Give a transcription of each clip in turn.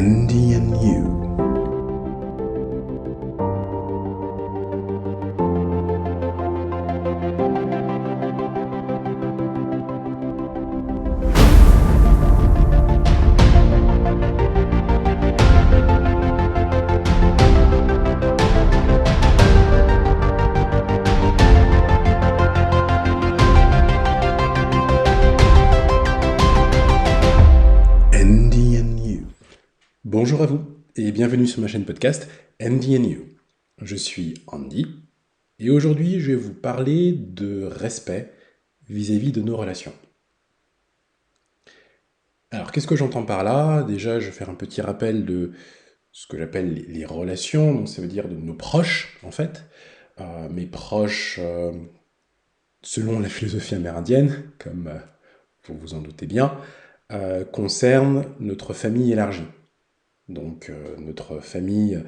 Andy and You. Andy and You. Bonjour à vous et bienvenue sur ma chaîne podcast Andy and You. Je suis Andy et aujourd'hui je vais vous parler de respect vis-à-vis de nos relations. Alors qu'est-ce que j'entends par là? Déjà je vais faire un petit rappel de ce que j'appelle les relations, donc ça veut dire de nos proches en fait. Mes proches selon la philosophie amérindienne, comme vous vous en doutez bien, concernent notre famille élargie. Donc notre famille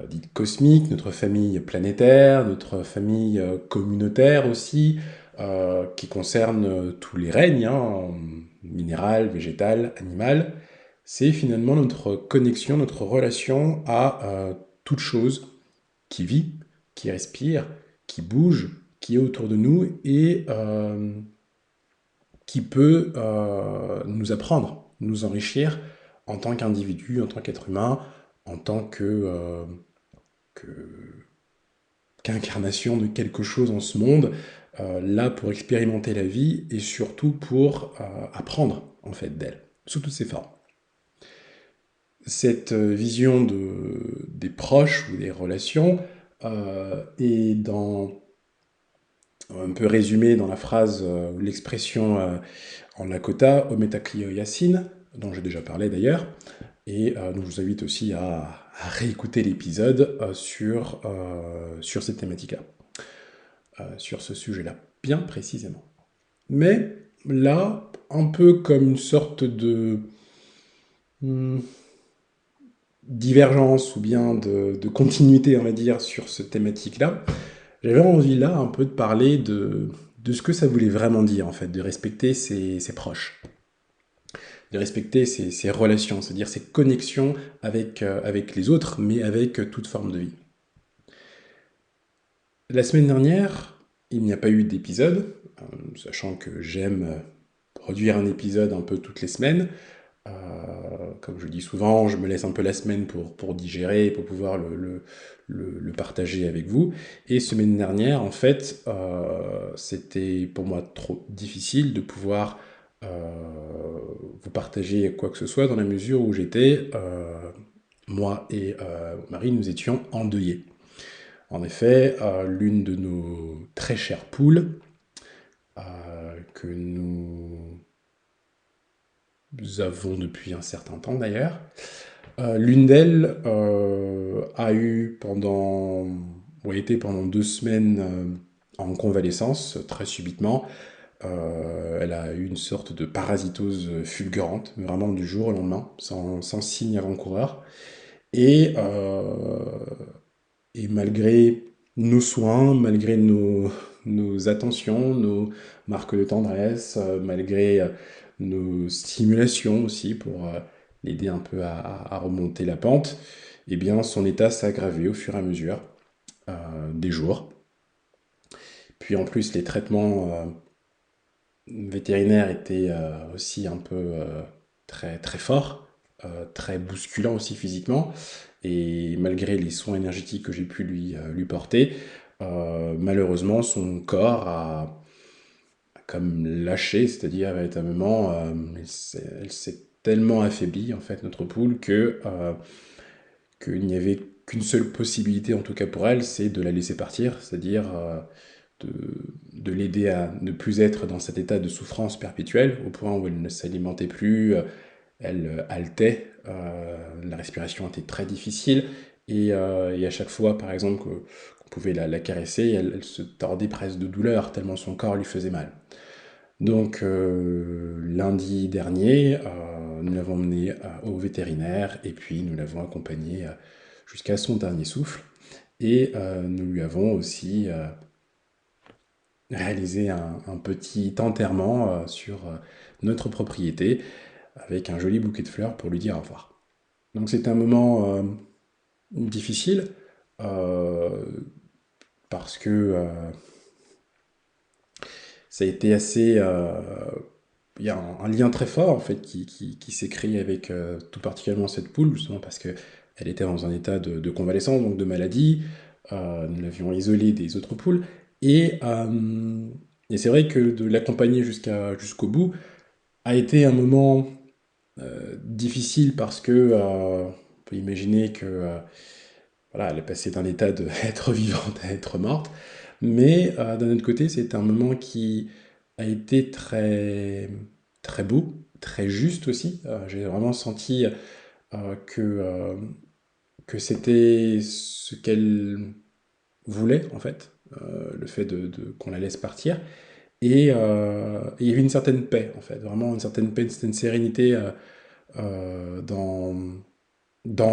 dite cosmique, notre famille planétaire, notre famille communautaire aussi, qui concerne tous les règnes, minéral, végétal, animal. C'est finalement notre connexion, notre relation à toute chose qui vit, qui respire, qui bouge, qui est autour de nous et qui peut nous apprendre, nous enrichir en tant qu'individu, en tant qu'être humain, en tant qu'incarnation de quelque chose en ce monde, là pour expérimenter la vie et surtout pour apprendre en fait d'elle, sous toutes ses formes. Cette vision des proches ou des relations est un peu résumée dans la phrase ou l'expression en Lakota, Ometakliyo Yasin, dont j'ai déjà parlé d'ailleurs, et donc je vous invite aussi à réécouter l'épisode sur cette thématique-là, sur ce sujet-là, bien précisément. Mais là, un peu comme une sorte de divergence ou bien de continuité, on va dire, sur cette thématique-là, j'avais envie là un peu de parler de ce que ça voulait vraiment dire, en fait, de respecter ses proches, de respecter ses relations, c'est-à-dire ses connexions avec les autres, mais avec toute forme de vie. La semaine dernière, il n'y a pas eu d'épisode, sachant que j'aime produire un épisode un peu toutes les semaines. Comme je dis souvent, je me laisse un peu la semaine pour digérer, pour pouvoir le partager avec vous. Et semaine dernière, en fait, c'était pour moi trop difficile de pouvoir vous partager quoi que ce soit dans la mesure où j'étais, moi et mon mari, nous étions endeuillés. En effet, l'une de nos très chères poules, que nous avons depuis un certain temps d'ailleurs, l'une d'elles a été pendant 2 semaines en convalescence, très subitement. Elle a eu une sorte de parasitose fulgurante, vraiment du jour au lendemain, sans signe avant-coureur. Et malgré nos soins, malgré nos attentions, nos marques de tendresse, malgré nos stimulations aussi pour l'aider un peu à remonter la pente, eh bien son état s'est aggravé au fur et à mesure des jours. Puis en plus les traitements vétérinaires étaient aussi un peu très, très forts, très bousculants aussi physiquement. Et malgré les soins énergétiques que j'ai pu lui porter, malheureusement, son corps a comme lâché, c'est-à-dire véritablement, elle s'est tellement affaiblie, en fait, notre poule, qu'il n'y avait qu'une seule possibilité, en tout cas pour elle, c'est de la laisser partir, c'est-à-dire de l'aider à ne plus être dans cet état de souffrance perpétuelle, au point où elle ne s'alimentait plus, elle haletait, la respiration était très difficile, et à chaque fois, par exemple, qu'on pouvait la caresser, elle se tordait presque de douleur, tellement son corps lui faisait mal. Donc lundi dernier, nous l'avons emmenée au vétérinaire, et puis nous l'avons accompagnée jusqu'à son dernier souffle, et nous lui avons aussi réalisé un petit enterrement sur notre propriété, avec un joli bouquet de fleurs pour lui dire au revoir. Donc c'était un moment difficile, euh, parce que ça a été assez... il y a un lien très fort en fait qui s'est créé avec tout particulièrement cette poule, justement parce que elle était dans un état de convalescence, donc de maladie. Nous l'avions isolée des autres poules. Et, euh, et c'est vrai que de l'accompagner jusqu'au bout a été un moment difficile parce que on peut imaginer que voilà, elle est passée d'un état de être vivante à être morte. Mais d'un autre côté, c'est un moment qui a été très beau, très juste aussi. J'ai vraiment senti que c'était ce qu'elle voulait, en fait, le fait qu'on la laisse partir. Et il y avait une certaine paix, en fait, vraiment une certaine paix, une certaine sérénité dans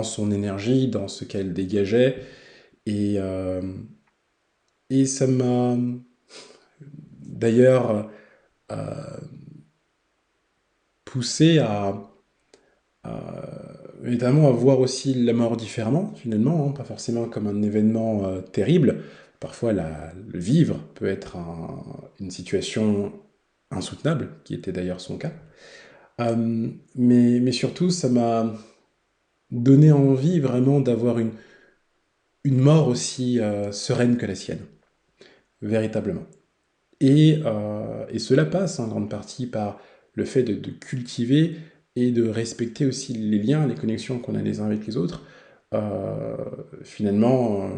son énergie, dans ce qu'elle dégageait. Et, euh, et ça m'a d'ailleurs poussé évidemment à voir aussi la mort différemment, finalement, hein, pas forcément comme un événement terrible. Parfois, le vivre peut être une situation insoutenable, qui était d'ailleurs son cas. Mais surtout, ça m'a donné envie vraiment d'avoir une mort aussi sereine que la sienne, véritablement. Et cela passe en grande partie par le fait de cultiver et de respecter aussi les liens, les connexions qu'on a les uns avec les autres. Euh, Finalement,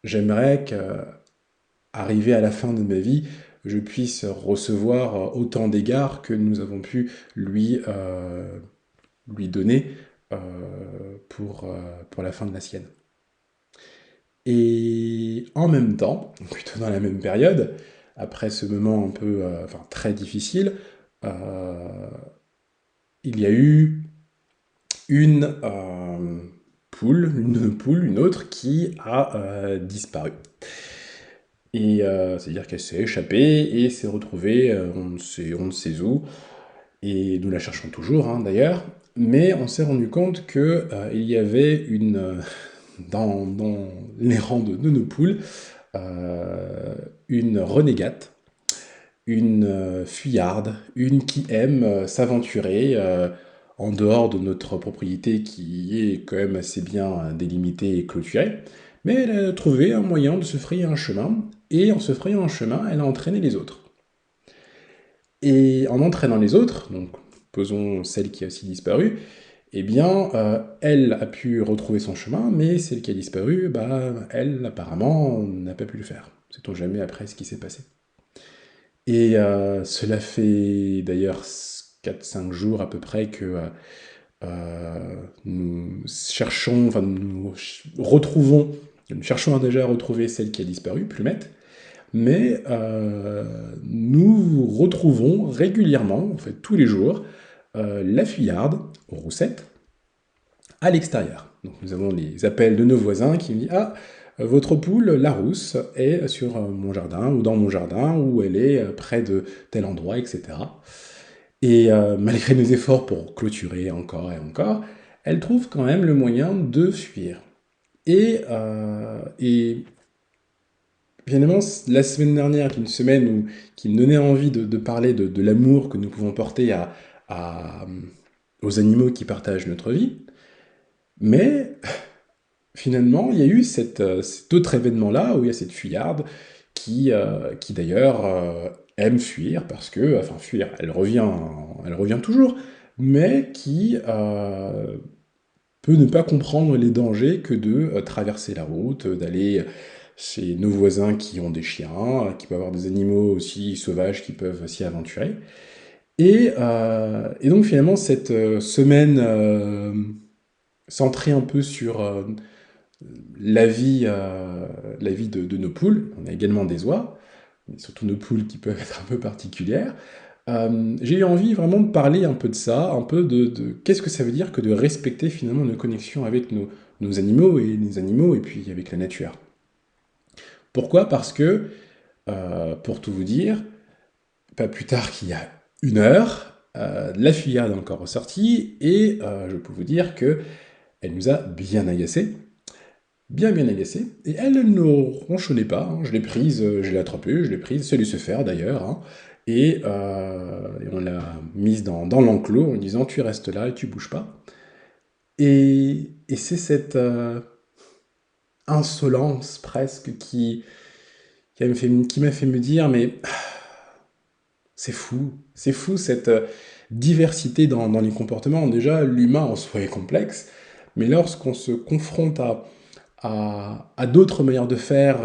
j'aimerais qu'arrivé à la fin de ma vie, je puisse recevoir autant d'égards que nous avons pu lui donner pour la fin de la sienne. Et en même temps, plutôt dans la même période, après ce moment un peu, enfin très difficile, euh, il y a eu une une autre qui a disparu. Et c'est-à-dire qu'elle s'est échappée et s'est retrouvée, on ne sait où, et nous la cherchons toujours hein, d'ailleurs, mais on s'est rendu compte que il y avait dans les rangs de nos poules, une renégate, une fuyarde, une qui aime s'aventurer en dehors de notre propriété qui est quand même assez bien délimitée et clôturée. Mais elle a trouvé un moyen de se frayer un chemin, et en se frayant un chemin, elle a entraîné les autres. Et en entraînant les autres, donc posons celle qui a aussi disparu, eh bien, elle a pu retrouver son chemin, mais celle qui a disparu, bah, elle, apparemment, n'a pas pu le faire. Sait-on jamais après ce qui s'est passé. Et cela fait d'ailleurs 4 5 jours à peu près que nous cherchons, enfin nous retrouvons, nous cherchons déjà à retrouver celle qui a disparu, Plumette, mais nous retrouvons régulièrement, en fait tous les jours, la fuyarde, Roussette, à l'extérieur. Donc nous avons les appels de nos voisins qui me disent «Ah, votre poule, la rousse, est sur mon jardin, ou dans mon jardin, ou elle est près de tel endroit, etc.» Et malgré nos efforts pour clôturer encore et encore, elle trouve quand même le moyen de fuir. Et finalement, la semaine dernière, qui est une semaine où qui me donnait envie de parler de l'amour que nous pouvons porter à, aux animaux qui partagent notre vie, mais finalement, il y a eu cet autre événement-là, où il y a cette fuyarde qui d'ailleurs aime fuir, parce que, enfin fuir, elle revient toujours, mais qui peut ne pas comprendre les dangers que de traverser la route, d'aller chez nos voisins qui ont des chiens, qui peuvent avoir des animaux aussi sauvages qui peuvent s'y aventurer. Et donc finalement, cette semaine centrée un peu sur la vie, la vie de nos poules, on a également des oies, mais surtout nos poules qui peuvent être un peu particulières. J'ai eu envie vraiment de parler un peu de ça, un peu de qu'est-ce que ça veut dire que de respecter finalement nos connexions avec nos animaux et les animaux et puis avec la nature. Pourquoi? Parce que, pour tout vous dire, pas plus tard qu'il y a 1 heure, la fuyarde est encore ressortie et je peux vous dire que Elle nous a bien agacés, bien agacés, et elle ne ronchonnait pas, hein. Je l'ai prise, je l'ai attrapée, je l'ai prise, c'est laissé faire d'ailleurs, hein, et on l'a mise dans l'enclos en lui disant: «Tu restes là et tu bouges pas». Et c'est cette insolence presque qui m'a fait me dire: «Mais c'est fou cette diversité dans les comportements. Déjà, l'humain en soi est complexe, mais lorsqu'on se confronte à d'autres manières de faire,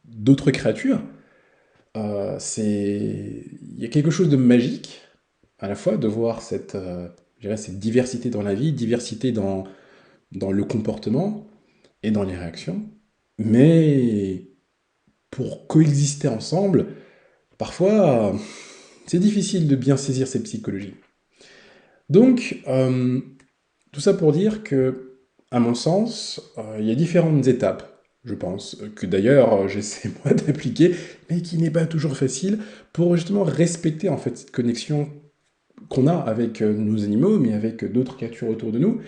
d'autres créatures, il y a quelque chose de magique, à la fois, de voir je dirais, cette diversité dans la vie, diversité dans le comportement et dans les réactions. Mais pour coexister ensemble, parfois, c'est difficile de bien saisir cette psychologie. Donc, tout ça pour dire que, à mon sens, il y a différentes étapes, je pense, que d'ailleurs j'essaie moi d'appliquer, mais qui n'est pas toujours facile, pour justement respecter en fait cette connexion qu'on a avec nos animaux, mais avec d'autres créatures autour de nous,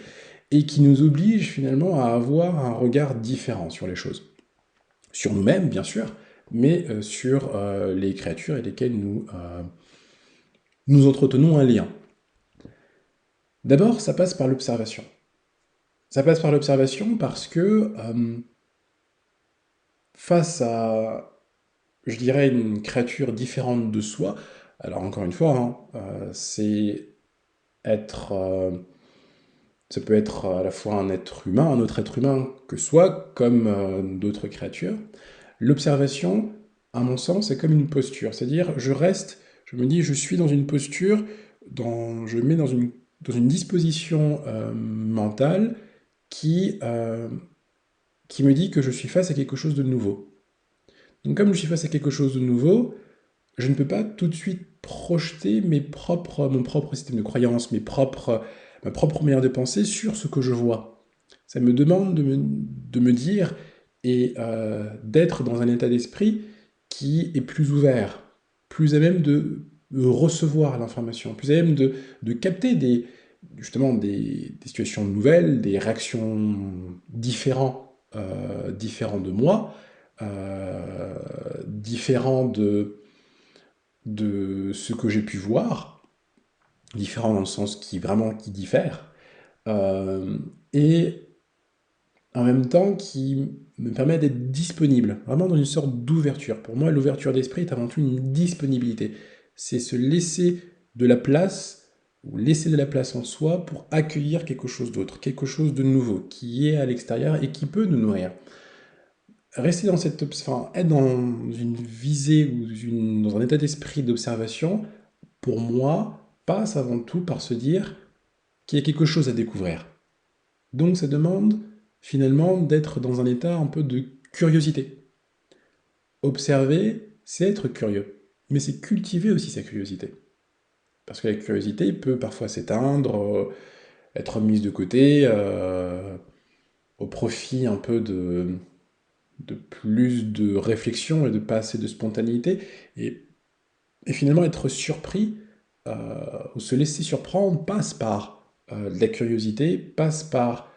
et qui nous oblige finalement à avoir un regard différent sur les choses. Sur nous-mêmes, bien sûr, mais sur les créatures avec lesquelles nous entretenons un lien. D'abord, ça passe par l'observation. Ça passe par l'observation parce que face à, je dirais, une créature différente de soi, alors encore une fois, hein, c'est être, ça peut être à la fois un être humain, un autre être humain que soi, comme d'autres créatures. L'observation, à mon sens, c'est comme une posture, c'est-à-dire je me dis, je suis dans une posture, je me mets dans une disposition mentale qui, euh, qui me dit que je suis face à quelque chose de nouveau. Donc comme je suis face à quelque chose de nouveau, je ne peux pas tout de suite projeter mon propre système de croyances, ma propre manière de penser sur ce que je vois. Ça me demande de me dire et d'être dans un état d'esprit qui est plus ouvert, plus à même de recevoir l'information, plus à même de capter justement des situations nouvelles, des réactions différentes de moi, différents de ce que j'ai pu voir, différents dans le sens qui diffère, et en même temps qui me permet d'être disponible, vraiment dans une sorte d'ouverture. Pour moi, l'ouverture d'esprit est avant tout une disponibilité. C'est se laisser de la place, ou laisser de la place en soi pour accueillir quelque chose d'autre, quelque chose de nouveau, qui est à l'extérieur et qui peut nous nourrir. Rester dans enfin, être dans une visée ou dans un état d'esprit d'observation, pour moi, passe avant tout par se dire qu'il y a quelque chose à découvrir. Donc ça demande finalement d'être dans un état un peu de curiosité. Observer, c'est être curieux, mais c'est cultiver aussi sa curiosité. Parce que la curiosité peut parfois s'éteindre, être mise de côté, au profit un peu de plus de réflexion et de pas assez de spontanéité, et finalement être surpris, ou se laisser surprendre passe par de la curiosité, passe par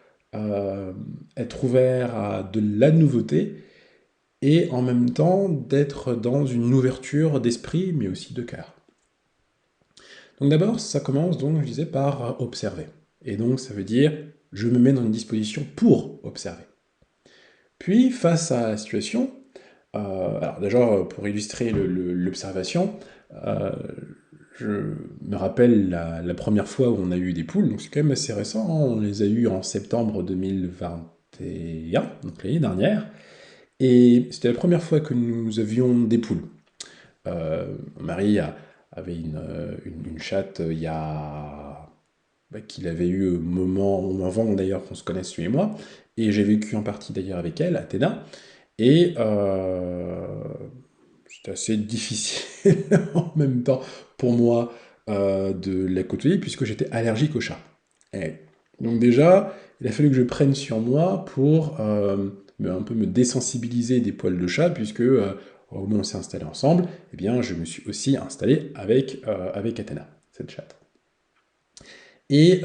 être ouvert à de la nouveauté, et en même temps d'être dans une ouverture d'esprit, mais aussi de cœur. Donc d'abord, ça commence donc, je disais, par observer. Et donc ça veut dire, je me mets dans une disposition pour observer. Puis, face à la situation, alors déjà, pour illustrer l'observation, euh, je me rappelle la première fois où on a eu des poules, donc c'est quand même assez récent, hein, on les a eues en septembre 2021, donc l'année dernière, et c'était la première fois que nous avions des poules. Mon mari avait une chatte il y a qu'il avait eu au moment avant d'ailleurs qu'on se connaisse lui et moi, et j'ai vécu en partie d'ailleurs avec elle, Athéna, et c'était assez difficile en même temps pour moi de la côtoyer puisque j'étais allergique aux chats. Et donc déjà, il a fallu que je prenne sur moi pour un peu me désensibiliser des poils de chat puisque au moment où on s'est installé ensemble, je me suis aussi installé avec Athéna, cette chatte. Et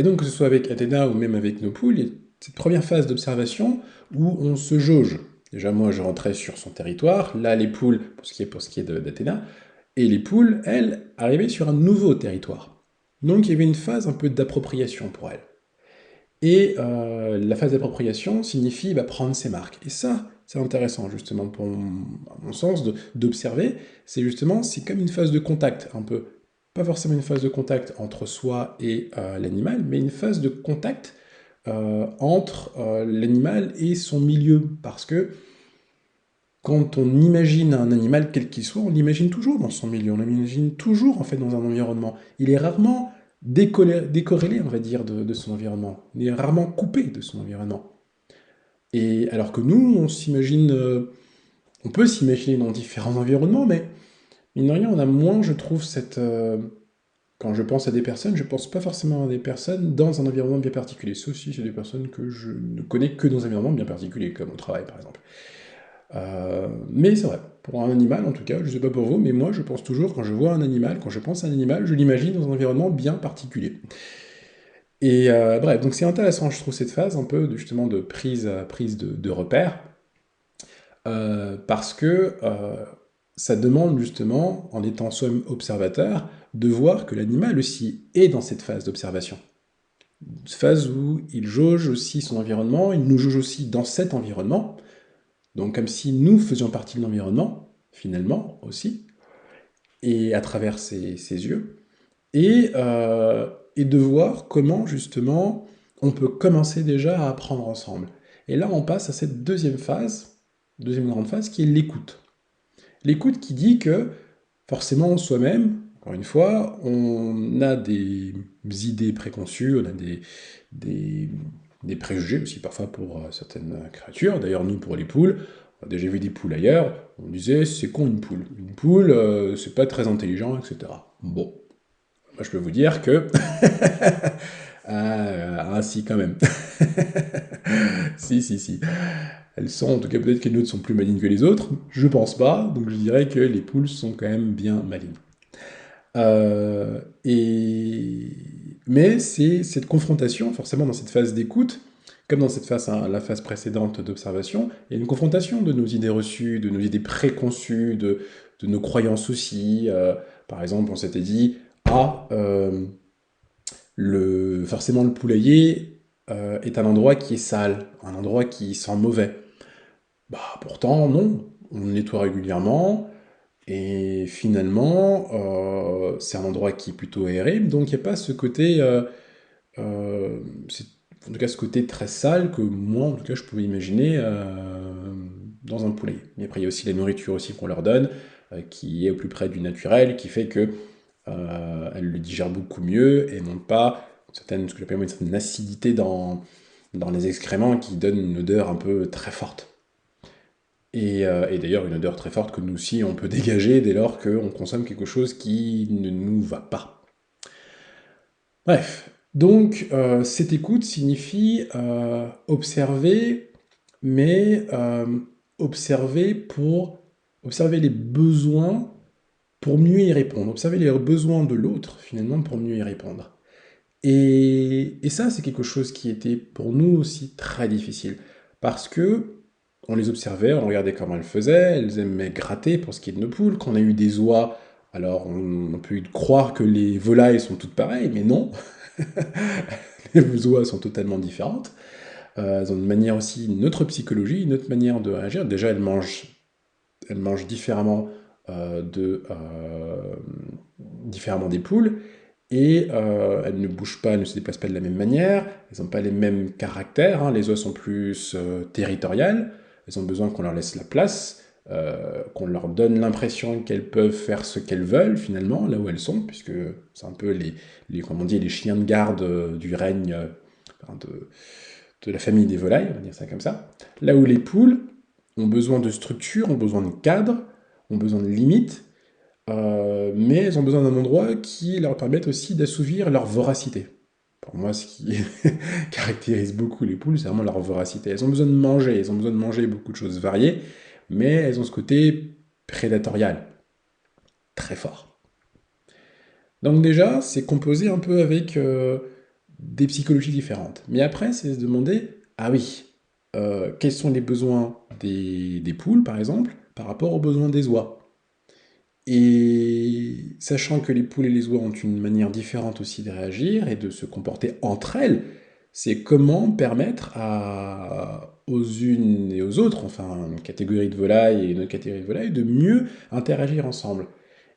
donc, que ce soit avec Athéna ou même avec nos poules, il y a cette première phase d'observation où on se jauge. Déjà, moi, je rentrais sur son territoire. Là, les poules, pour ce qui est d'Athéna, et les poules, elles, arrivaient sur un nouveau territoire. Donc, il y avait une phase un peu d'appropriation pour elles. Et la phase d'appropriation signifie prendre ses marques. Et ça, c'est intéressant, justement, à mon sens, d'observer. C'est comme une phase de contact, un peu. Pas forcément une phase de contact entre soi et l'animal, mais une phase de contact entre l'animal et son milieu. Parce que quand on imagine un animal, quel qu'il soit, on l'imagine toujours dans son milieu, on l'imagine toujours en fait dans un environnement. Il est rarement décorrélé, on va dire, de son environnement. Il est rarement coupé de son environnement. Et alors que nous, on peut s'imaginer dans différents environnements, mais mine de rien, on a moins, je trouve, quand je pense à des personnes, je pense pas forcément à des personnes dans un environnement bien particulier. Sauf si c'est des personnes que je ne connais que dans un environnement bien particulier, comme au travail par exemple. Mais c'est vrai, pour un animal en tout cas, je sais pas pour vous, mais moi je pense toujours, quand je vois un animal, quand je pense à un animal, je l'imagine dans un environnement bien particulier. Et bref, donc c'est intéressant, je trouve, cette phase un peu justement de prise de repère, parce que ça demande justement, en étant soi-même observateur, de voir que l'animal aussi est dans cette phase d'observation. Une phase où il jauge aussi son environnement, il nous jauge aussi dans cet environnement, donc comme si nous faisions partie de l'environnement, finalement, aussi, et à travers ses yeux, et de voir comment, justement, on peut commencer déjà à apprendre ensemble. Et là, on passe à cette deuxième grande phase, qui est l'écoute. L'écoute qui dit que, forcément, soi-même, encore une fois, on a des idées préconçues, on a des, des préjugés aussi parfois pour certaines créatures. D'ailleurs, nous, pour les poules, on a déjà vu des poules ailleurs, on disait c'est con une poule. Une poule, c'est pas très intelligent, etc. Bon, moi je peux vous dire que. Si, quand même. Si, si, si. Elles sont, en tout cas, peut-être que les nôtres sont plus malignes que les autres. Je pense pas, donc je dirais que les poules sont quand même bien malignes. Euh, et... Mais c'est cette confrontation, forcément, dans cette phase d'écoute, comme dans cette phase, hein, la phase précédente d'observation, il y a une confrontation de nos idées reçues, de nos idées préconçues, de nos croyances aussi. Par exemple, on s'était dit, forcément le poulailler est un endroit qui est sale, un endroit qui sent mauvais. Bah pourtant, non, on le nettoie régulièrement, et finalement, c'est un endroit qui est plutôt aéré, donc il n'y a pas ce côté, euh, c'est- en tout cas ce côté très sale que moi, en tout cas, je pouvais imaginer dans un poulet. Mais après, il y a aussi la nourriture aussi qu'on leur donne, qui est au plus près du naturel, qui fait que elles le digèrent beaucoup mieux et n'ont pas ce que j'appelle une certaine acidité dans les excréments qui donne une odeur un peu très forte. Et d'ailleurs, une odeur très forte que nous aussi, on peut dégager dès lors qu'on consomme quelque chose qui ne nous va pas. Bref, donc cette écoute signifie observer, mais observer pour observer les besoins pour mieux y répondre, observer les besoins de l'autre finalement pour mieux y répondre. Et ça, c'est quelque chose qui était pour nous aussi très difficile, parce que on les observait, on regardait comment elles faisaient, elles aimaient gratter pour ce qui est de nos poules. Quand on a eu des oies, alors on peut croire que les volailles sont toutes pareilles, mais non, les oies sont totalement différentes. Elles ont une manière aussi, une autre psychologie, une autre manière de réagir. Déjà, elles mangent différemment, différemment des poules, et elles ne bougent pas, elles ne se déplacent pas de la même manière, elles n'ont pas les mêmes caractères, hein. Les oies sont plus territoriales, elles ont besoin qu'on leur laisse la place, qu'on leur donne l'impression qu'elles peuvent faire ce qu'elles veulent finalement, là où elles sont, puisque c'est un peu comme on dit, les chiens de garde du règne, enfin, de la famille des volailles, on va dire ça comme ça. Là où les poules ont besoin de structure, ont besoin de cadre, ont besoin de limites, mais elles ont besoin d'un endroit qui leur permette aussi d'assouvir leur voracité. Pour moi, ce qui caractérise beaucoup les poules, c'est vraiment leur voracité. Elles ont besoin de manger, elles ont besoin de manger beaucoup de choses variées, mais elles ont ce côté prédatorial, très fort. Donc déjà, c'est composé un peu avec des psychologies différentes. Mais après, c'est se demander, ah oui, quels sont les besoins des poules, par exemple, par rapport aux besoins des oies. Et sachant que les poules et les oies ont une manière différente aussi de réagir et de se comporter entre elles, c'est comment permettre aux unes et aux autres, enfin une catégorie de volailles et une autre catégorie de volailles, de mieux interagir ensemble.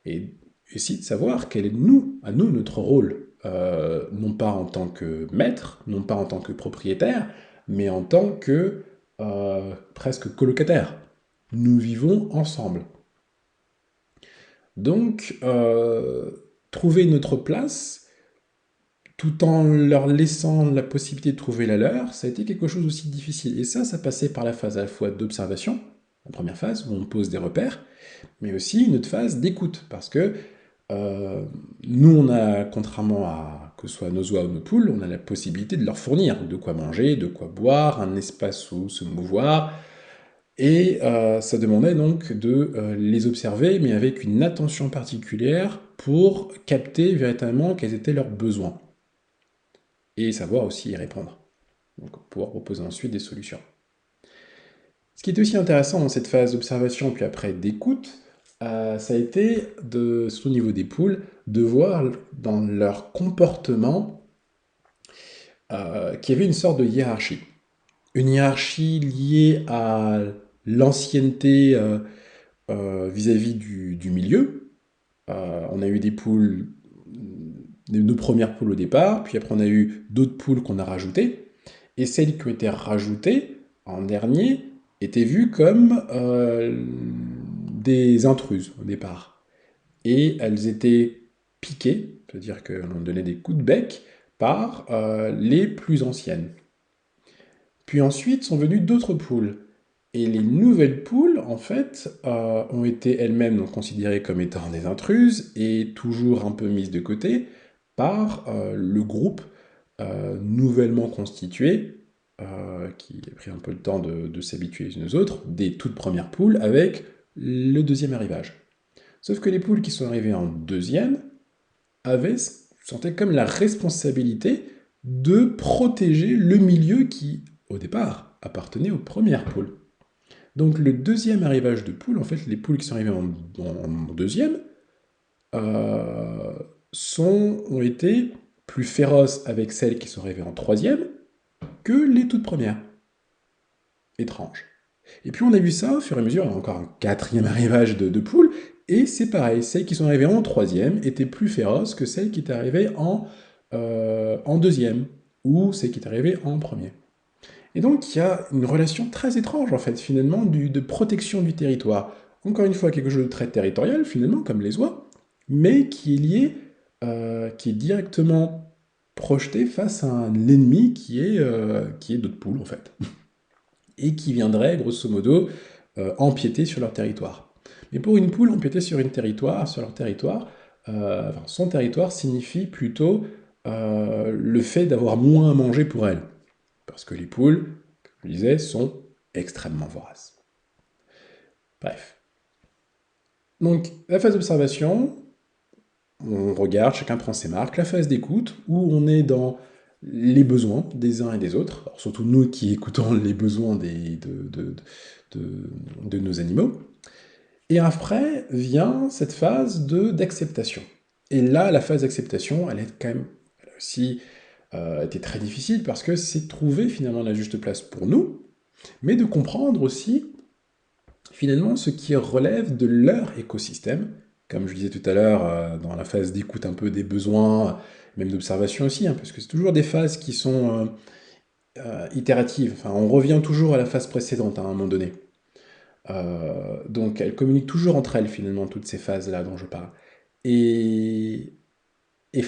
Et aussi de savoir quel est à nous notre rôle, non pas en tant que maître, non pas en tant que propriétaire, mais en tant que presque colocataire. Nous vivons ensemble. Donc, trouver notre place, tout en leur laissant la possibilité de trouver la leur, ça a été quelque chose aussi difficile. Et ça passait par la phase à la fois d'observation, la première phase où on pose des repères, mais aussi une autre phase d'écoute, parce que nous, on a, contrairement à que ce soit nos oies ou nos poules, on a la possibilité de leur fournir de quoi manger, de quoi boire, un espace où se mouvoir, et ça demandait donc de les observer, mais avec une attention particulière pour capter véritablement quels étaient leurs besoins, et savoir aussi y répondre, donc pouvoir proposer ensuite des solutions. Ce qui était aussi intéressant dans cette phase d'observation, puis après d'écoute, ça a été, surtout au niveau des poules, de voir dans leur comportement qu'il y avait une sorte de hiérarchie. Une hiérarchie liée à l'ancienneté vis-à-vis du milieu. On a eu des poules, nos premières poules au départ, puis après on a eu d'autres poules qu'on a rajoutées, et celles qui ont été rajoutées en dernier étaient vues comme des intruses au départ. Et elles étaient piquées, c'est-à-dire qu'on donnait des coups de bec par les plus anciennes. Puis ensuite sont venues d'autres poules. Et les nouvelles poules, en fait, ont été elles-mêmes donc considérées comme étant des intruses et toujours un peu mises de côté par le groupe nouvellement constitué, qui a pris un peu le temps de s'habituer les unes aux autres, des toutes premières poules avec le deuxième arrivage. Sauf que les poules qui sont arrivées en deuxième sentaient comme la responsabilité de protéger le milieu qui, au départ, appartenait aux premières poules. Donc le deuxième arrivage de poules, en fait, les poules qui sont arrivées en deuxième, euh, ont été plus féroces avec celles qui sont arrivées en troisième que les toutes premières. Étrange. Et puis on a vu ça au fur et à mesure, il y a encore un quatrième arrivage de poules, et c'est pareil, celles qui sont arrivées en troisième étaient plus féroces que celles qui étaient arrivées en deuxième, ou celles qui étaient arrivées en premier. Et donc il y a une relation très étrange en fait finalement de protection du territoire. Encore une fois quelque chose de très territorial finalement comme les oies, mais qui est lié, qui est directement projeté face à l'ennemi qui est d'autres poules en fait, et qui viendrait grosso modo empiéter sur leur territoire. Mais pour une poule, empiéter sur leur territoire, enfin, son territoire signifie plutôt le fait d'avoir moins à manger pour elle. Parce que les poules, comme je le disais, sont extrêmement voraces. Bref. Donc, la phase d'observation, on regarde, chacun prend ses marques. La phase d'écoute, où on est dans les besoins des uns et des autres, alors surtout nous qui écoutons les besoins de nos animaux. Et après vient cette phase d'acceptation. Et là, la phase d'acceptation, elle est quand même elle a aussi été très difficile parce que c'est trouver finalement la juste place pour nous, mais de comprendre aussi finalement ce qui relève de leur écosystème, comme je disais tout à l'heure, dans la phase d'écoute un peu des besoins, même d'observation aussi, hein, parce que c'est toujours des phases qui sont itératives, enfin on revient toujours à la phase précédente à un moment donné. Donc elles communiquent toujours entre elles finalement, toutes ces phases-là dont je parle. Et, et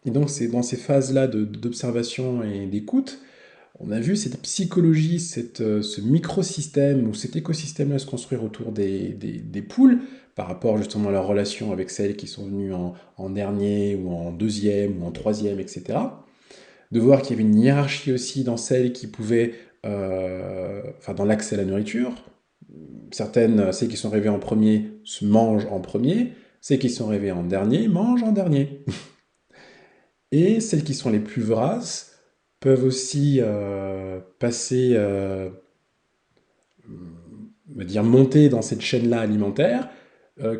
donc c'est dans ces phases-là d'observation et d'écoute, on a vu cette psychologie, ce microsystème ou cet écosystème-là se construire autour des poules par rapport justement à leur relation avec celles qui sont venues en dernier ou en deuxième ou en troisième, etc. De voir qu'il y avait une hiérarchie aussi dans celles qui pouvaient, enfin dans l'accès à la nourriture. Certaines, celles qui sont arrivées en premier, se mangent en premier. Celles qui sont arrivées en dernier mangent en dernier. Et celles qui sont les plus voraces peuvent aussi passer, on va dire monter dans cette chaîne-là alimentaire,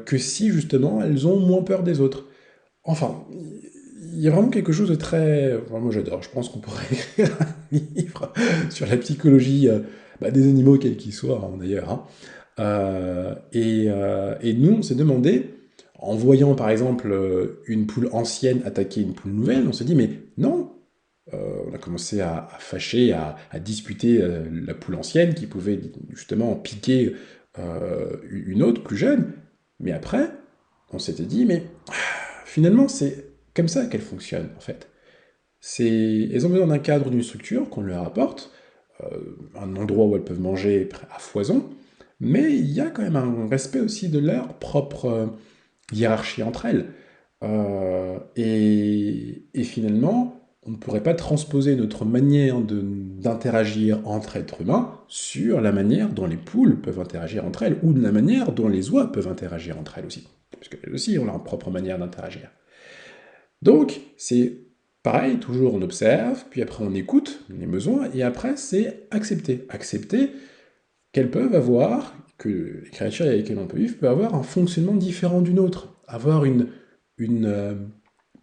que si justement elles ont moins peur des autres. Enfin, il y a vraiment quelque chose de très... Enfin, moi j'adore, je pense qu'on pourrait écrire un livre sur la psychologie des animaux, quels qu'ils soient d'ailleurs. Hein. Et nous, on s'est demandé, en voyant par exemple une poule ancienne attaquer une poule nouvelle, on s'est dit, mais non, on a commencé à fâcher, à disputer la poule ancienne qui pouvait justement piquer une autre plus jeune. Mais après, on s'était dit, mais finalement, c'est comme ça qu'elles fonctionnent en fait. Elles ont besoin d'un cadre, d'une structure qu'on leur apporte, un endroit où elles peuvent manger à foison, mais il y a quand même un respect aussi de leur propre hiérarchie entre elles. Et finalement, on ne pourrait pas transposer notre manière d'interagir entre êtres humains sur la manière dont les poules peuvent interagir entre elles, ou de la manière dont les oies peuvent interagir entre elles aussi. Parce qu'elles aussi ont leur propre manière d'interagir. Donc, c'est pareil, toujours on observe, puis après on écoute les besoins, et après c'est accepter. Accepter qu'elles peuvent avoir, que les créatures avec lesquelles on peut vivre peuvent avoir un fonctionnement différent d'une autre, avoir une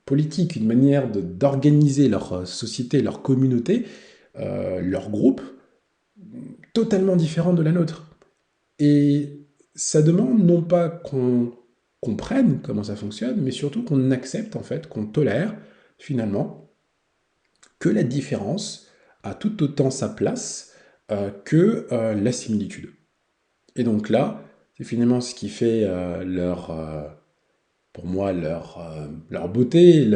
politique, une manière d'organiser leur société, leur communauté, leur groupe, totalement différente de la nôtre. Et ça demande non pas qu'on comprenne comment ça fonctionne, mais surtout qu'on accepte, en fait, qu'on tolère, finalement, que la différence a tout autant sa place que la similitude. Et donc là, c'est finalement ce qui fait pour moi, leur beauté,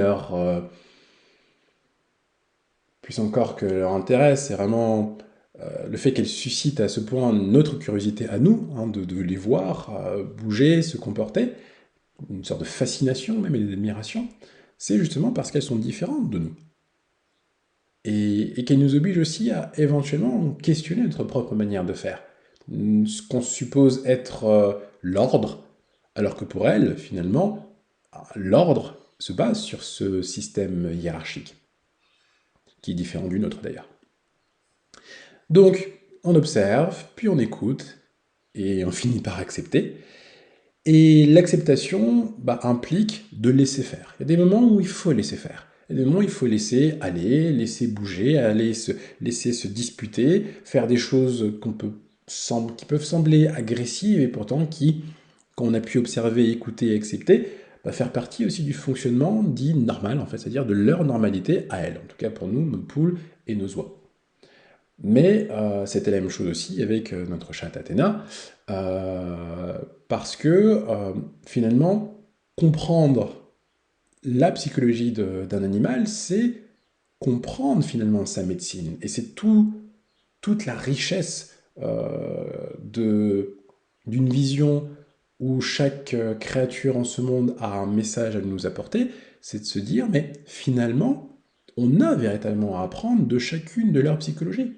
plus encore que leur intérêt, c'est vraiment le fait qu'elles suscitent à ce point notre curiosité à nous, hein, de les voir bouger, se comporter, une sorte de fascination même et d'admiration, c'est justement parce qu'elles sont différentes de nous. Et qu'elles nous obligent aussi à éventuellement questionner notre propre manière de faire. Ce qu'on suppose être l'ordre, alors que pour elles, finalement, l'ordre se base sur ce système hiérarchique, qui est différent du nôtre d'ailleurs. Donc, on observe, puis on écoute, et on finit par accepter. Et l'acceptation implique de laisser faire. Il y a des moments où il faut laisser faire. Il y a des moments où il faut laisser aller, laisser bouger, laisser se disputer, faire des choses qui peuvent sembler agressives et pourtant qui, quand on a pu observer, écouter et accepter, faire partie aussi du fonctionnement dit normal, en fait, c'est-à-dire de leur normalité à elles. En tout cas pour nous, nos poules et nos oies. Mais c'était la même chose aussi avec notre chatte Athéna, parce que finalement, comprendre la psychologie d'un animal, c'est comprendre finalement sa médecine. Et c'est toute la richesse d'une vision où chaque créature en ce monde a un message à nous apporter, c'est de se dire, mais finalement, on a véritablement à apprendre de chacune de leurs psychologies.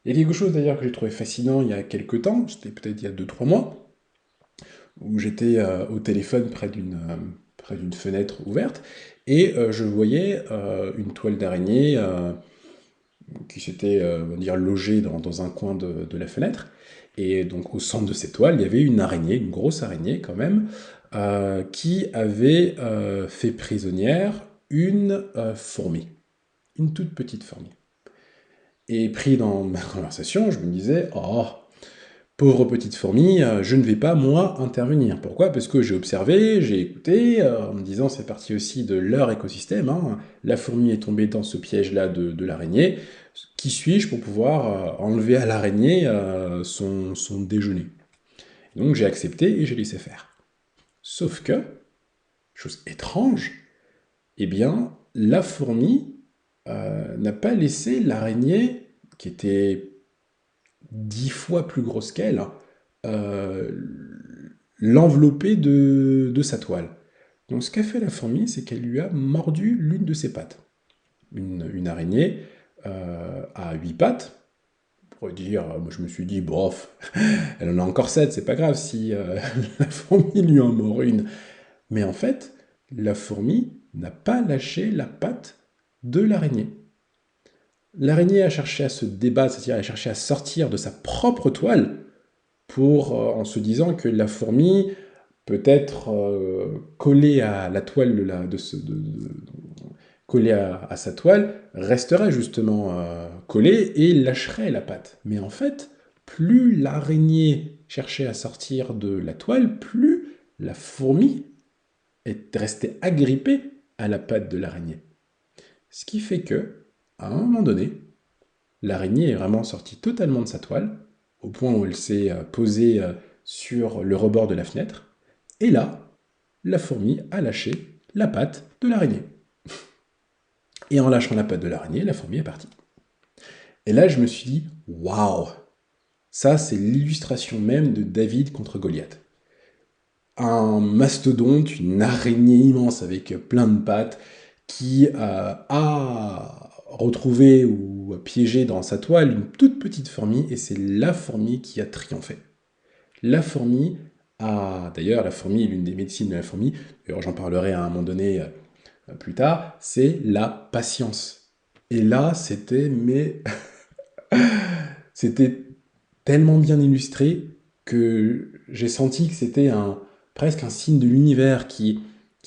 Il y a quelque chose d'ailleurs que j'ai trouvé fascinant il y a quelques temps, c'était peut-être il y a 2-3 mois, où j'étais au téléphone près d'une fenêtre ouverte, et je voyais une toile d'araignée qui s'était, on va dire, logée dans un coin de la fenêtre, et donc au centre de cette toile, il y avait une araignée, une grosse araignée quand même, qui avait fait prisonnière une fourmi, une toute petite fourmi. Et pris dans ma conversation, je me disais, oh, pauvre petite fourmi, je ne vais pas, moi, intervenir. Pourquoi? Parce que j'ai observé, j'ai écouté, en me disant c'est partie aussi de leur écosystème. Hein. La fourmi est tombée dans ce piège-là de l'araignée. Qui suis-je pour pouvoir enlever à l'araignée son déjeuner? Donc j'ai accepté et j'ai laissé faire. Sauf que, chose étrange, eh bien, la fourmi n'a pas laissé l'araignée, qui était 10 fois plus grosse qu'elle, euh, l'envelopper de sa toile. Donc ce qu'a fait la fourmi, c'est qu'elle lui a mordu l'une de ses pattes. Une araignée à 8 pattes, pourrait dire, moi je me suis dit, bof, elle en a encore 7, c'est pas grave si la fourmi lui en mord une. Mais en fait, la fourmi n'a pas lâché la patte de l'araignée. L'araignée a cherché à se débattre, c'est-à-dire elle a cherché à sortir de sa propre toile en se disant que la fourmi, peut-être collée à la toile collée à sa toile, resterait justement collée et lâcherait la patte. Mais en fait, plus l'araignée cherchait à sortir de la toile, plus la fourmi est restée agrippée à la patte de l'araignée. Ce qui fait que, à un moment donné, l'araignée est vraiment sortie totalement de sa toile, au point où elle s'est posée sur le rebord de la fenêtre, et là, la fourmi a lâché la patte de l'araignée. Et en lâchant la patte de l'araignée, la fourmi est partie. Et là, je me suis dit, waouh, ça c'est l'illustration même de David contre Goliath. Un mastodonte, une araignée immense avec plein de pattes, qui a retrouvé ou piégé dans sa toile une toute petite fourmi, et c'est la fourmi qui a triomphé. La fourmi d'ailleurs, la fourmi est l'une des médecines de la fourmi, d'ailleurs j'en parlerai à un moment donné plus tard, c'est la patience. Et là, c'était tellement bien illustré que j'ai senti que c'était presque un signe de l'univers qui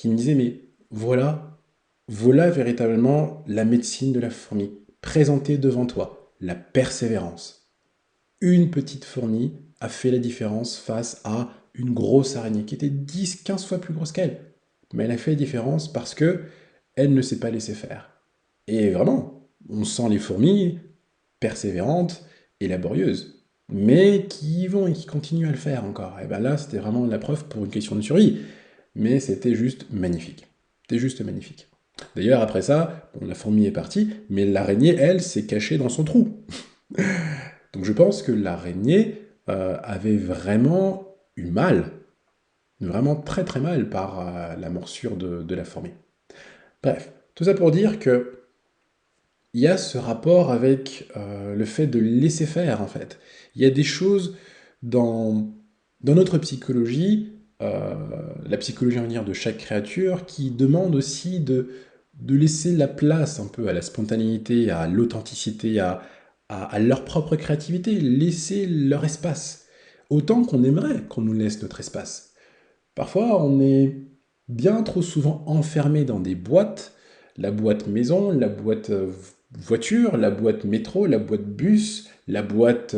me disait, mais voilà véritablement la médecine de la fourmi, présentée devant toi, la persévérance. Une petite fourmi a fait la différence face à une grosse araignée qui était 10, 15 fois plus grosse qu'elle. Mais elle a fait la différence parce que elle ne s'est pas laissée faire. Et vraiment, on sent les fourmis persévérantes et laborieuses, mais qui y vont et qui continuent à le faire encore. Et bien là, c'était vraiment la preuve pour une question de survie. Mais c'était juste magnifique. C'était juste magnifique. D'ailleurs, après ça, la fourmi est partie, mais l'araignée, elle, s'est cachée dans son trou. Donc je pense que l'araignée avait vraiment eu mal, vraiment très très mal par la morsure de la fourmi. Bref, tout ça pour dire que il y a ce rapport avec le fait de laisser faire, en fait. Il y a des choses dans notre psychologie, la psychologie, on va dire, de chaque créature, qui demande aussi de laisser la place un peu à la spontanéité, à l'authenticité, à leur propre créativité, laisser leur espace. Autant qu'on aimerait qu'on nous laisse notre espace. Parfois, on est bien trop souvent enfermé dans des boîtes, la boîte maison, la boîte voiture, la boîte métro, la boîte bus, la boîte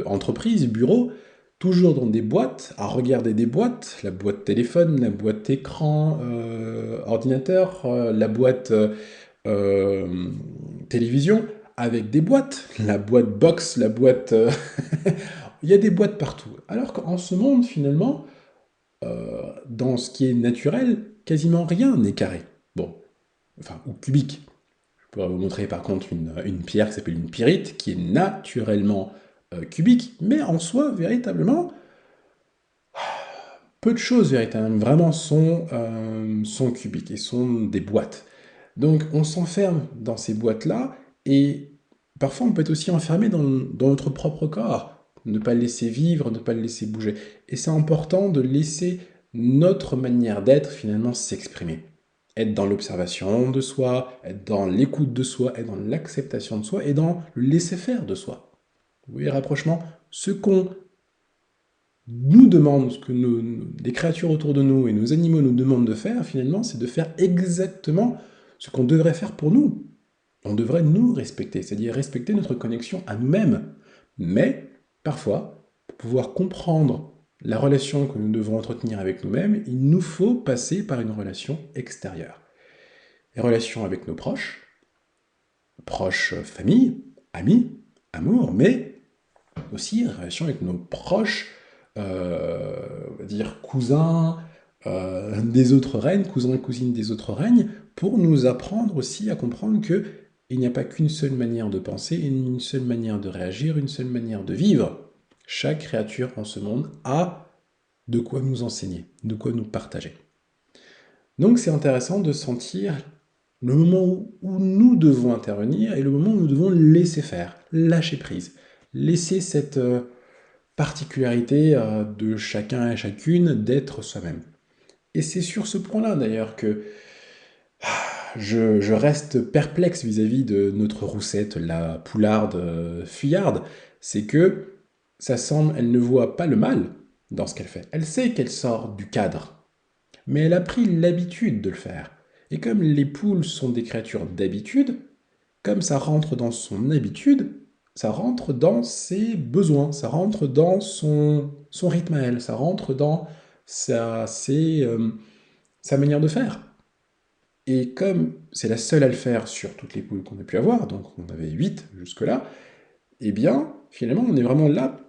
entreprise, bureau, toujours dans des boîtes, à regarder des boîtes, la boîte téléphone, la boîte écran, ordinateur, la boîte télévision, avec des boîtes, la boîte box, la boîte... Il y a des boîtes partout. Alors qu'en ce monde, finalement, dans ce qui est naturel, quasiment rien n'est carré. Bon, enfin, ou cubique. Je pourrais vous montrer par contre une pierre qui s'appelle une pyrite, qui est naturellement cubique, mais en soi, véritablement, peu de choses véritablement vraiment sont cubiques et sont des boîtes. Donc on s'enferme dans ces boîtes-là, et parfois on peut être aussi enfermé dans notre propre corps, ne pas le laisser vivre, ne pas le laisser bouger. Et c'est important de laisser notre manière d'être finalement s'exprimer. Être dans l'observation de soi, être dans l'écoute de soi, être dans l'acceptation de soi et dans le laisser-faire de soi. Vous voyez le rapprochement? Ce qu'on nous demande, ce que les créatures autour de nous et nos animaux nous demandent de faire, finalement, c'est de faire exactement ce qu'on devrait faire pour nous. On devrait nous respecter, c'est-à-dire respecter notre connexion à nous-mêmes. Mais, parfois, pour pouvoir comprendre la relation que nous devons entretenir avec nous-mêmes, il nous faut passer par une relation extérieure. Les relations avec nos proches famille, amis, amour, mais aussi les relations avec nos proches, on va dire cousins des autres règnes, cousins et cousines des autres règnes, pour nous apprendre aussi à comprendre que il n'y a pas qu'une seule manière de penser, une seule manière de réagir, une seule manière de vivre. Chaque créature en ce monde a de quoi nous enseigner, de quoi nous partager. Donc c'est intéressant de sentir le moment où nous devons intervenir et le moment où nous devons laisser faire, lâcher prise. laisser cette particularité de chacun et chacune d'être soi-même. Et c'est sur ce point-là d'ailleurs que je reste perplexe vis-à-vis de notre roussette, la poularde fuyarde. C'est que ça semble, elle ne voit pas le mal dans ce qu'elle fait. Elle sait qu'elle sort du cadre, mais elle a pris l'habitude de le faire. Et comme les poules sont des créatures d'habitude, comme ça rentre dans son habitude, ça rentre dans ses besoins, ça rentre dans son rythme à elle, ça rentre dans sa manière de faire. Et comme c'est la seule à le faire sur toutes les poules qu'on a pu avoir, donc on avait 8 jusque-là, eh bien, finalement, on est vraiment là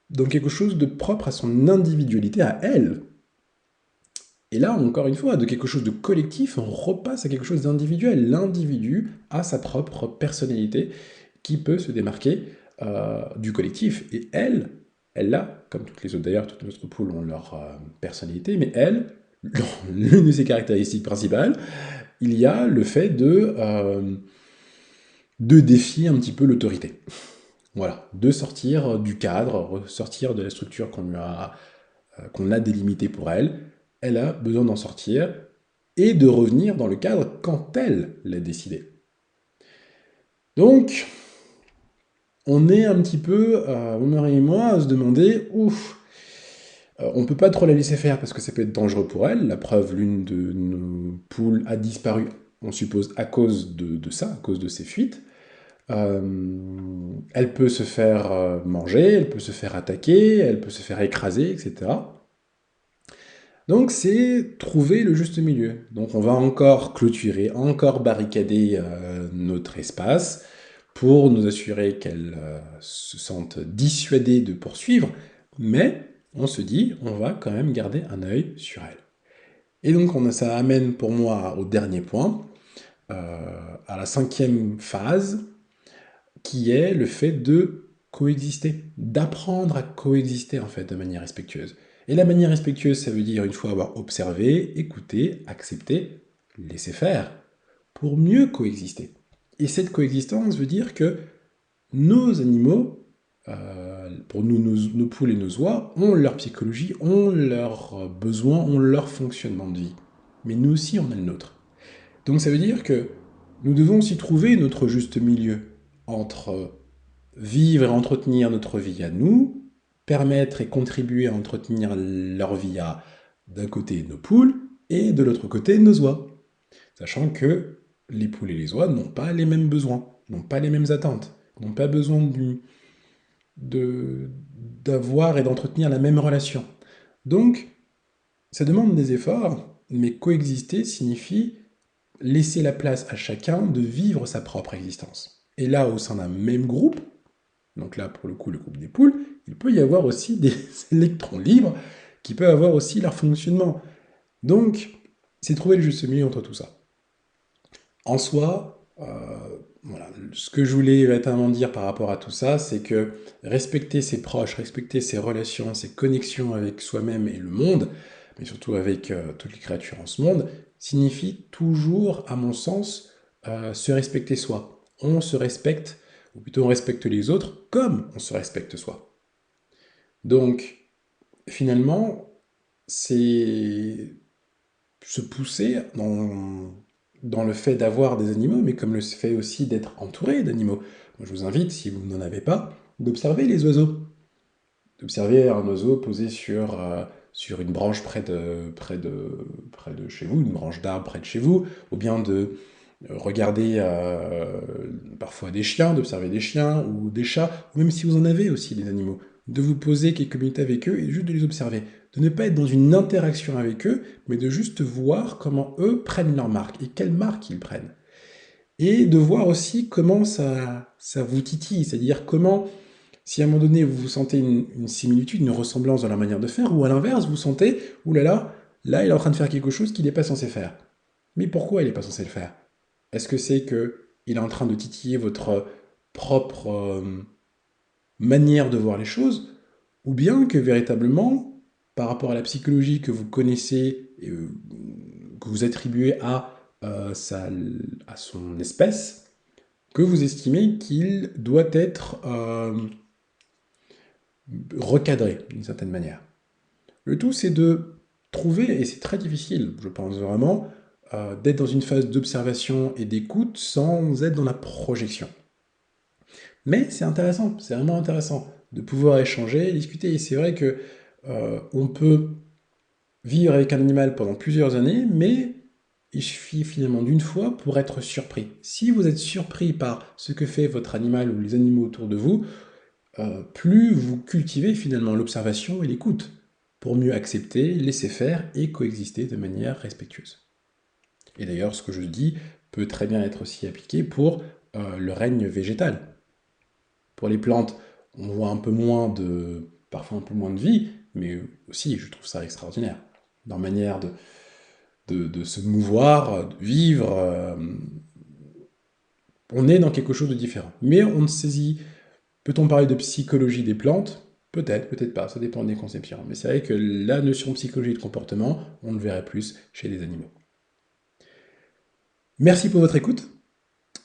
dans quelque chose de propre à son individualité, à elle. Et là, encore une fois, de quelque chose de collectif, on repasse à quelque chose d'individuel. L'individu a sa propre personnalité qui peut se démarquer du collectif. Et elle a, comme toutes les autres d'ailleurs, toutes les autres poules ont leur personnalité, mais elle, l'une de ses caractéristiques principales, il y a le fait de défier un petit peu l'autorité. Voilà, de sortir du cadre, sortir de la structure qu'on a délimitée pour elle. Elle a besoin d'en sortir et de revenir dans le cadre quand elle l'a décidé. Donc, on est un petit peu, mon mari et moi, à se demander, ouf, on peut pas trop la laisser faire parce que ça peut être dangereux pour elle. La preuve, l'une de nos poules a disparu, on suppose, à cause de ça, à cause de ses fuites. Elle peut se faire manger, elle peut se faire attaquer, elle peut se faire écraser, etc. Donc c'est trouver le juste milieu. Donc on va encore clôturer, encore barricader notre espace pour nous assurer qu'elle se sente dissuadée de poursuivre, mais on se dit on va quand même garder un œil sur elle. Et donc ça amène pour moi au dernier point, à la 5e phase, qui est le fait de coexister, d'apprendre à coexister en fait de manière respectueuse. Et la manière respectueuse, ça veut dire une fois avoir observé, écouté, accepté, laissé faire, pour mieux coexister. Et cette coexistence veut dire que nos animaux, pour nous, nos poules et nos oies, ont leur psychologie, ont leurs besoins, ont leur fonctionnement de vie. Mais nous aussi, on a le nôtre. Donc ça veut dire que nous devons aussi trouver notre juste milieu entre vivre et entretenir notre vie à nous, permettre et contribuer à entretenir leur vie à, d'un côté, nos poules, et de l'autre côté, nos oies. Sachant que les poules et les oies n'ont pas les mêmes besoins, n'ont pas les mêmes attentes, n'ont pas besoin d'avoir et d'entretenir la même relation. Donc, ça demande des efforts, mais coexister signifie laisser la place à chacun de vivre sa propre existence. Et là, au sein d'un même groupe, donc là, pour le coup, le groupe des poules, il peut y avoir aussi des électrons libres qui peuvent avoir aussi leur fonctionnement. Donc, c'est trouver le juste milieu entre tout ça. En soi, voilà, ce que je voulais notamment dire par rapport à tout ça, c'est que respecter ses proches, respecter ses relations, ses connexions avec soi-même et le monde, mais surtout avec toutes les créatures en ce monde, signifie toujours, à mon sens, se respecter soi. On se respecte, ou plutôt on respecte les autres comme on se respecte soi. Donc, finalement, c'est se pousser dans le fait d'avoir des animaux, mais comme le fait aussi d'être entouré d'animaux. Moi, je vous invite, si vous n'en avez pas, d'observer les oiseaux. D'observer un oiseau posé sur une branche près de chez vous, une branche d'arbre près de chez vous, ou bien de regarder parfois des chiens, d'observer des chiens ou des chats, ou même si vous en avez aussi des animaux, de vous poser quelques minutes avec eux et juste de les observer. De ne pas être dans une interaction avec eux, mais de juste voir comment eux prennent leur marque et quelle marque ils prennent. Et de voir aussi comment ça vous titille, c'est-à-dire comment, si à un moment donné vous sentez une similitude, une ressemblance dans la manière de faire, ou à l'inverse, vous sentez, oulala, là il est en train de faire quelque chose qu'il n'est pas censé faire. Mais pourquoi il n'est pas censé le faire? Est-ce que c'est que il est en train de titiller votre propre manière de voir les choses, ou bien que véritablement, par rapport à la psychologie que vous connaissez et que vous attribuez à son espèce, que vous estimez qu'il doit être recadré d'une certaine manière. Le tout, c'est de trouver, et c'est très difficile, je pense vraiment, d'être dans une phase d'observation et d'écoute sans être dans la projection. Mais c'est intéressant, c'est vraiment intéressant de pouvoir échanger, discuter, et c'est vrai que on peut vivre avec un animal pendant plusieurs années, mais il suffit finalement d'une fois pour être surpris. Si vous êtes surpris par ce que fait votre animal ou les animaux autour de vous, plus vous cultivez finalement l'observation et l'écoute, pour mieux accepter, laisser faire et coexister de manière respectueuse. Et d'ailleurs, ce que je dis peut très bien être aussi appliqué pour le règne végétal. Pour les plantes, on voit parfois un peu moins de vie, mais aussi, je trouve ça extraordinaire. Leur manière de se mouvoir, de vivre, on est dans quelque chose de différent. Mais on ne saisit. Peut-on parler de psychologie des plantes? Peut-être, peut-être pas, ça dépend des conceptions. Mais c'est vrai que la notion de psychologie de comportement, on le verrait plus chez les animaux. Merci pour votre écoute.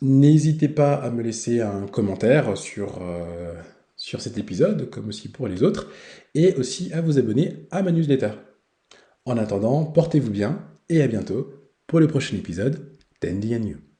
N'hésitez pas à me laisser un commentaire sur cet épisode, comme aussi pour les autres, et aussi à vous abonner à ma newsletter. En attendant, portez-vous bien et à bientôt pour le prochain épisode d'Andy and You.